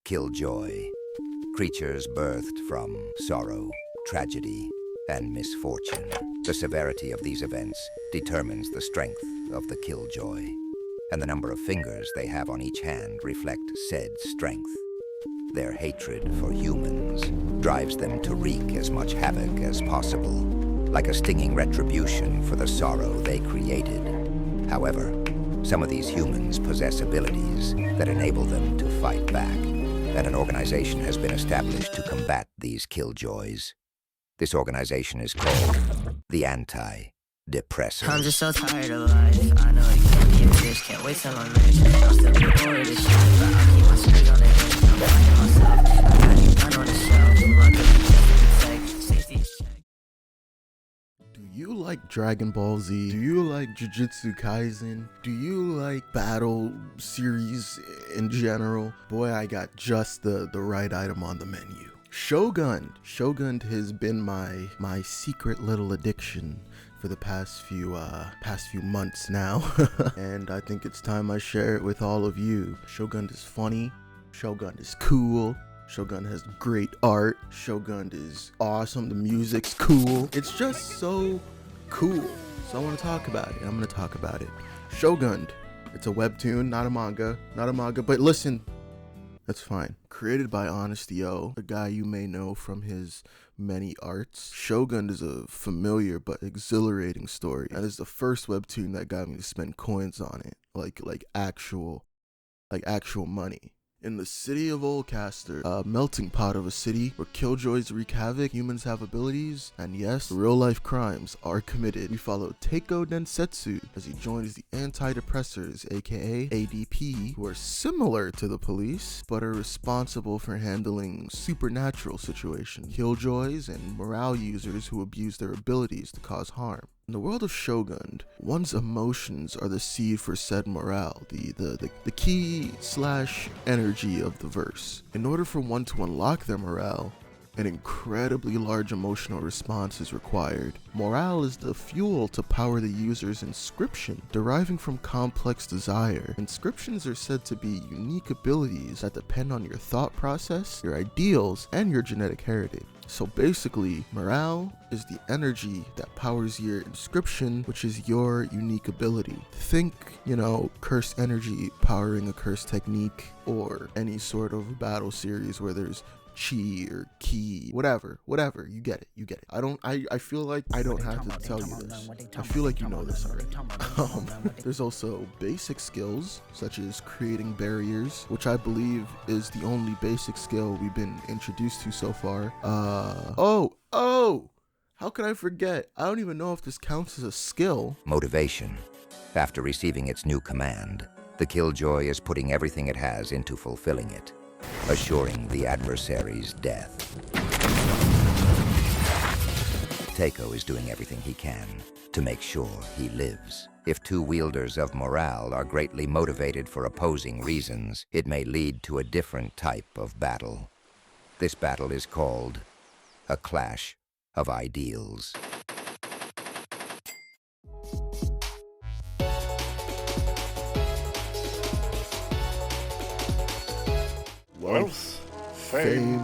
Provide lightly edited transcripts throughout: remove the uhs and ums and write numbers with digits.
Killjoy. Creatures birthed from sorrow, tragedy, and misfortune. The severity of these events determines the strength of the Killjoy, and the number of fingers they have on each hand reflect said strength. Their hatred for humans drives them to wreak as much havoc as possible, like a stinging retribution for the sorrow they created. However, some of these humans possess abilities that enable them to fight back, and an organization has been established to combat these Killjoys. This organization is called the Anti-Depressors. I'm just so tired of life. I know you can't be a bitch. Can't wait till I'm rich. I'll still be bored of this shit, but I'll keep my screws on the edge. I'm finding myself. I got you done on the shelf. I'm lucky to take safety check. Do you like Dragon Ball Z? Do you like Jujutsu Kaisen? Do you like battle series in general? Boy, I got just the right item on the menu. Shogun. Shogun has been my secret little addiction for the past few months now. And I think it's time I share it with all of you. Shogun is funny. Shogun is cool. Shogun has great art. Shogun is awesome. The music's cool. It's just so cool. So I want to talk about it. I'm going to talk about it. Shogun. It's a webtoon, not a manga. Not a manga, but listen. That's fine. Created by Honesty O, a guy you may know from his many arts. Shogun is a familiar but exhilarating story, and it's the first webtoon that got me to spend coins on it, like actual money. In the city of Oldcaster, a melting pot of a city where killjoys wreak havoc, humans have abilities, and yes, real-life crimes are committed. We follow Teiko Densetsu as he joins the Anti-Depressors, aka ADP, who are similar to the police, but are responsible for handling supernatural situations, killjoys, and morale users who abuse their abilities to cause harm. In the world of Shogun, one's emotions are the seed for said morale, the key / energy of the verse. In order for one to unlock their morale, an incredibly large emotional response is required. Morale is the fuel to power the user's inscription, deriving from complex desire. Inscriptions are said to be unique abilities that depend on your thought process, your ideals, and your genetic heritage. So basically, morale is the energy that powers your inscription, which is your unique ability. Think, cursed energy powering a cursed technique, or any sort of battle series where there's chi or ki, whatever, you get it. I feel like I don't have to tell you this. I feel like you know this already. There's also basic skills, such as creating barriers, which I believe is the only basic skill we've been introduced to so far. How could I forget? I don't even know if this counts as a skill. Motivation. After receiving its new command, the Killjoy is putting everything it has into fulfilling it, assuring the adversary's death. Teiko is doing everything he can to make sure he lives. If two wielders of morale are greatly motivated for opposing reasons, it may lead to a different type of battle. This battle is called a clash of ideals. Wealth, fame,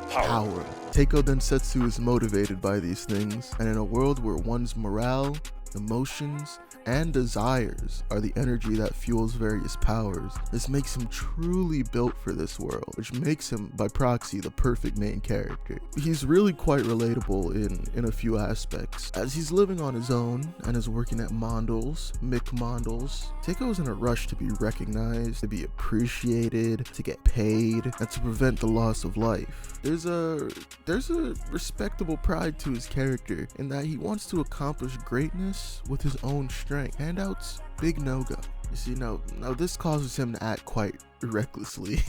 power. Teiko Densetsu is motivated by these things, and in a world where one's morale, emotions, and desires are the energy that fuels various powers, this makes him truly built for this world, which makes him, by proxy, the perfect main character. He's really quite relatable in a few aspects. As he's living on his own and is working at Mondel's, Teiko is in a rush to be recognized, to be appreciated, to get paid, and to prevent the loss of life. There's a respectable pride to his character in that he wants to accomplish greatness with his own strength. Handouts, big no-go. You see, now this causes him to act quite recklessly,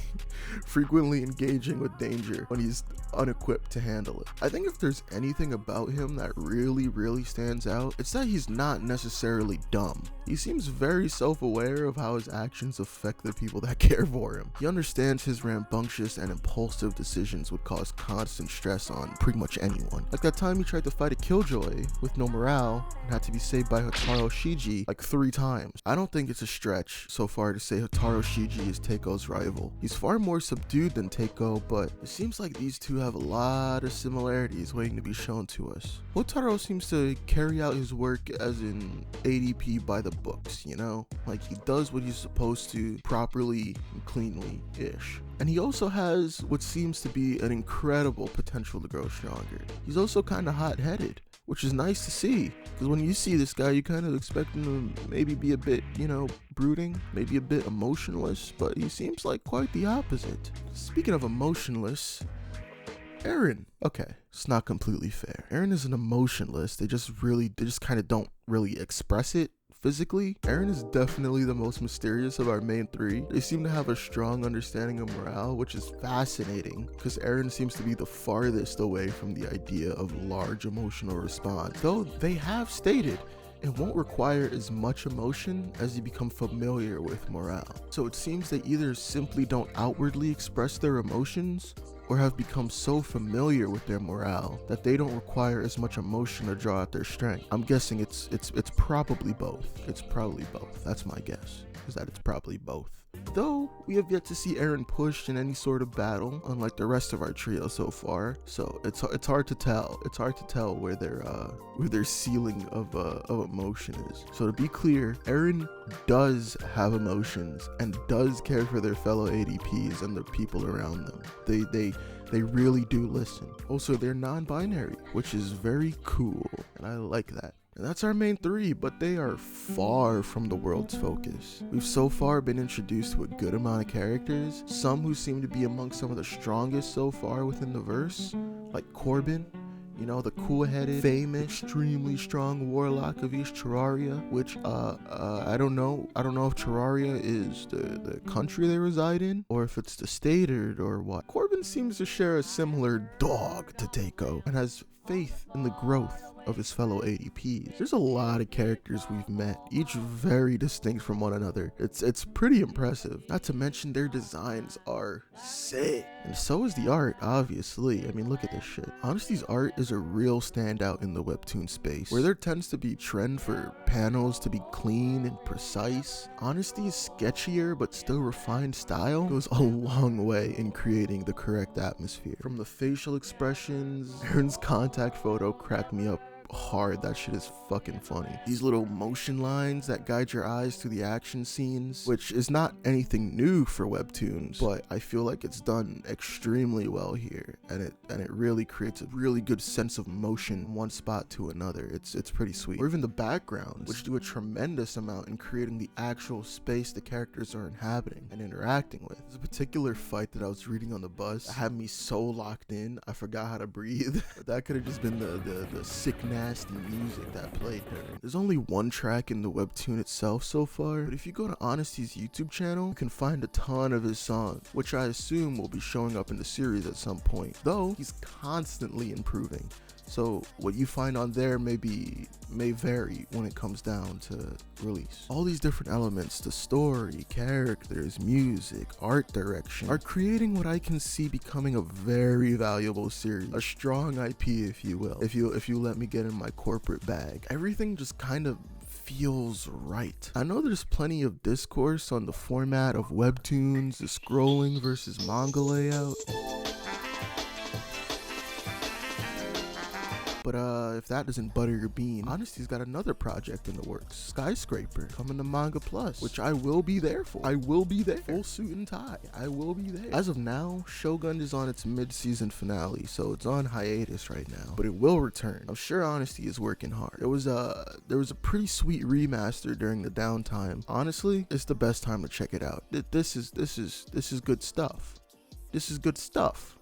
frequently engaging with danger when he's unequipped to handle it. I think if there's anything about him that really stands out, it's that he's not necessarily dumb. He seems very self-aware of how his actions affect the people that care for him. He understands his rambunctious and impulsive decisions would cause constant stress on pretty much anyone. Like that time he tried to fight a Killjoy with no morale and had to be saved by Hotaru Shiji like 3 times. I don't think it's a stretch so far to say Hotaru Shiji is Teiko's rival. He's far more subdued than Teiko, but it seems like these two have a lot of similarities waiting to be shown to us. Hotaru seems to carry out his work as an ADP by the books, you know? Like, he does what he's supposed to properly and cleanly-ish. And he also has what seems to be an incredible potential to grow stronger. He's also kind of hot-headed, which is nice to see, because when you see this guy, you kind of expect him to maybe be a bit, you know, brooding, maybe a bit emotionless, but he seems like quite the opposite. Speaking of emotionless, Eren. Okay, it's not completely fair. Eren isn't emotionless, they just kind of don't really express it physically. Eren is definitely the most mysterious of our main three. They seem to have a strong understanding of morale, which is fascinating, because Eren seems to be the farthest away from the idea of large emotional response, though they have stated it won't require as much emotion as you become familiar with morale. So it seems they either simply don't outwardly express their emotions, or have become so familiar with their morale that they don't require as much emotion to draw out their strength. I'm guessing it's probably both. It's probably both. That's my guess, is that it's probably both. Though we have yet to see Eren pushed in any sort of battle, unlike the rest of our trio so far. So it's hard to tell. It's hard to tell where their ceiling of emotion is. So to be clear, Eren does have emotions and does care for their fellow ADPs and the people around them. They really do listen. Also, they're non-binary, which is very cool, and I like that. And that's our main three, but they are far from the world's focus. We've so far been introduced to a good amount of characters, some who seem to be among some of the strongest so far within the verse, like Corbin, you know, the cool-headed, famous, extremely strong warlock of East Terraria, which, I don't know if Terraria is the country they reside in, or if it's the state or what. Corbin seems to share a similar dog to Teiko, and has faith in the growth of his fellow ADPs. There's a lot of characters we've met, each very distinct from one another. It's pretty impressive. Not to mention their designs are sick. And so is the art, obviously. I mean, look at this shit. Honesty's art is a real standout in the webtoon space, where there tends to be trend for panels to be clean and precise. Honesty's sketchier but still refined style goes a long way in creating the correct atmosphere. From the facial expressions, Eren's contact photo cracked me up hard. That shit is fucking funny. These little motion lines that guide your eyes through the action scenes, which is not anything new for webtoons, but I feel like it's done extremely well here, and it really creates a really good sense of motion from one spot to another. It's pretty sweet. Or even the backgrounds, which do a tremendous amount in creating the actual space the characters are inhabiting and interacting with. There's a particular fight that I was reading on the bus that had me so locked in I forgot how to breathe. But that could have just been the sick nasty music that played during. There's only one track in the webtoon itself so far, but if you go to Honesty's YouTube channel, you can find a ton of his songs, which I assume will be showing up in the series at some point, though he's constantly improving. So what you find on there may vary when it comes down to release. All these different elements, the story, characters, music, art direction, are creating what I can see becoming a very valuable series, a strong IP, if you will, if you let me get in my corporate bag. Everything just kind of feels right. I know there's plenty of discourse on the format of webtoons, the scrolling versus manga layout. But if that doesn't butter your bean, Honesty's got another project in the works, Skyscraper, coming to Manga Plus, which I will be there for. I will be there. Full suit and tie. I will be there. As of now, Shogun is on its mid-season finale, so it's on hiatus right now, but it will return. I'm sure Honesty is working hard. There was a pretty sweet remaster during the downtime. Honestly, it's the best time to check it out. This is good stuff. This is good stuff.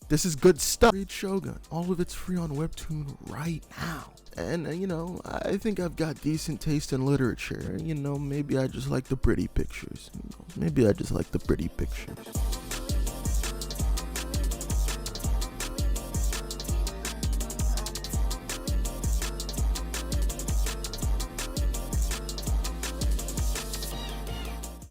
This is good stuff. Read Shogun. All of it's free on Webtoon right now. And, you know, I think I've got decent taste in literature. You know, maybe I just like the pretty pictures. Maybe I just like the pretty pictures.